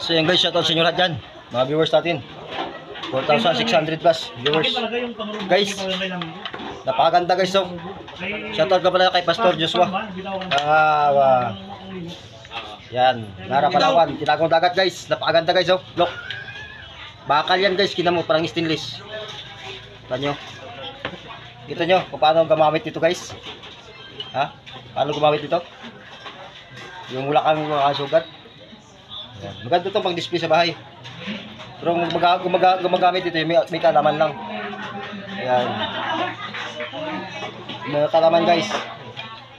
So yan guys, shoutout sa inyo lahat dyan. Mga viewers natin. 4,600 plus viewers. Guys, napakaganda guys. So, shoutout ka pala kay Pastor Joshua. Yan, Nara Palawan, Tinagong Dagat guys. Napakaganda guys. Oh, look. Bakal yan guys, kinamo parang stainless. Kita nyo. Kita nyo kung paano gamamit dito guys. Ha? Paano gumamit dito? Yung wala kang sugat. Yan. Maganda itong pang-display sa bahay. Pero gumagamit dito, may kalaman lang. Ayan. May kalaman guys.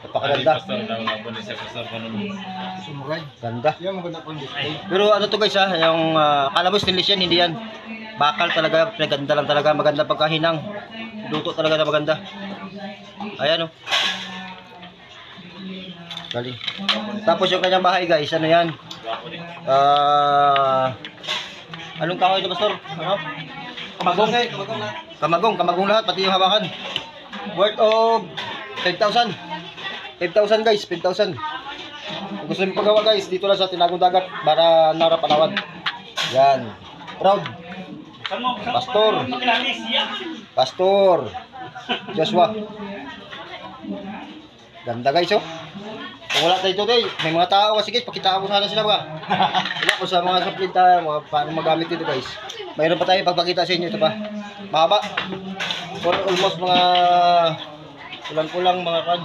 Napakaganda. Ganda. Pero ano to guys ha, yung kala mo stainless yan, hindi yan. Bakal talaga, ganda lang talaga. Maganda pagkahinang. Luto talaga na maganda. Ayan o. Galing. Tapos yung kanyang bahay guys, ano yan? Anong kahoy ito, Pastor? Ano? Kamagong. Kamagong lahat, pati yung hawakan. Worth of 5,000. 5,000 guys, 5,000. Kung gusto niyo pagawa guys, dito lang sa Tinagong Dagat, para Nara Palawan. Yan. Proud. Pastor Joshua. Ganda guys, oh. Kung wala tayo today, may mga tao kasi guys, pakitaan mo sana sila ba? Wala ko sa mga supplement tayo, paano magamit dito guys. Mayroon pa tayo pagpakita sa inyo, ito pa. Mahaba. For almost mga kulang-kulang mga kan.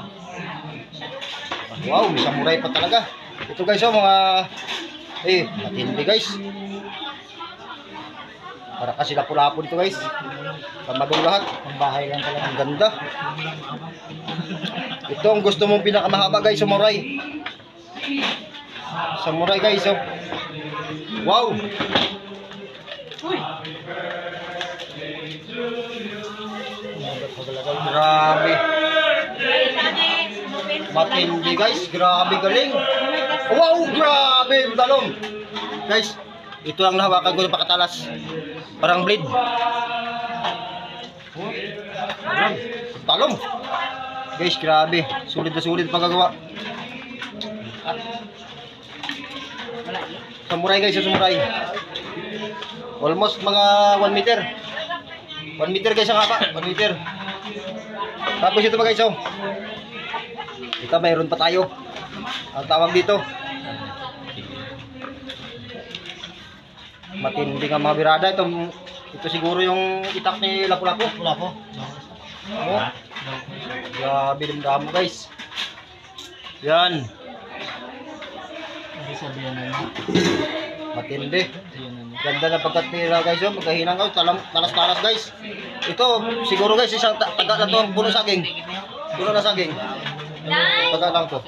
Wow, may samurai pa talaga. Ito guys, oh, mga matindi guys. Para kasi lapu-lapu dito guys. Kamagong lahat. Ang bahay lang talaga. Ang ganda. Ito ang gusto mong pinakamahaba guys, samurai. Samurai guys, oh. Wow. Grabe. Matindi guys, grabe galing. Wow, grabe talong. Guys, ito ang nahawakan ko ng pakatalas. Parang blade. Talong. Guys, grabe. Sulit na sulit pagkagawa. Samurai guys, samurai. Almost mga 1 meter. 1 meter guys ang haba. 1 meter. Tapos ito pa guys, oh. Ito mayroon pa tayo. Ang tawag dito. Matindi nga mga birada. Ito siguro yung itak ni Lapu-Lapu. Lapu-Lapu. Oh. Grabe damdam mo guys. Yan. Matindi. Ganda na pagkatira guys, oh. Magkahinang guys, talas-talas guys. Ito siguro guys isang taga na to, puno saging. Puno na saging. Taga lang to.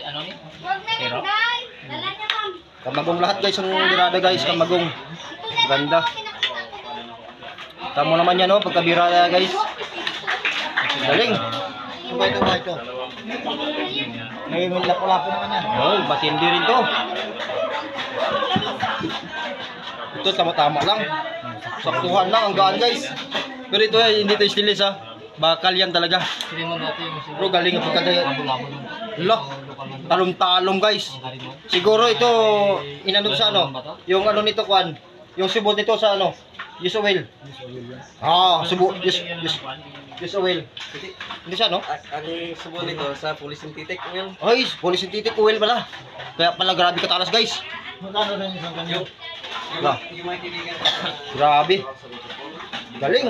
Kamagong lahat guys ang birada guys, kamagong. Ganda. Tamo naman yan, oh, pagkabirada guys. Galing. Ito. May lapu-lapu naman yan. Oh, matindi rin to. Ito tama-tama lang. Saktuhan lang, ang gaan guys. Pero ito hindi ito stainless ha. Bakal yan talaga. Pero galing ang pagkagaya. Talong-talong guys. Siguro ito inanod sa ano. Yung ano nito kuan. Yung subot nito sa ano. Use oil. Subot. Use oil. Hindi siya, no? Ang subo nito sa polysynthetic oil. Ay, polysynthetic oil pala. Kaya pala grabe katalas guys. Magkano rin isang kanyo? Grabe. Galing.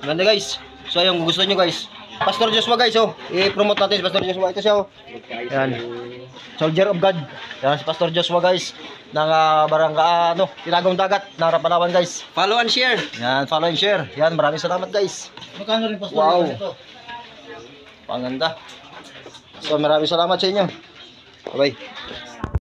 Ganda guys. So ayun, kung gusto nyo guys. Pastor Joshua guys, oh. I-promote natin si Pastor Joshua. Ito siya, oh. Yan. Soldier of God. Yan si Pastor Joshua guys. Ng Tinagong Dagat, Nara Palawan guys. Follow and share. Yan, follow and share. Yan, maraming salamat guys. Magkano rin Pastor? Wow. Panganda. So maraming salamat sa inyo. Bye-bye.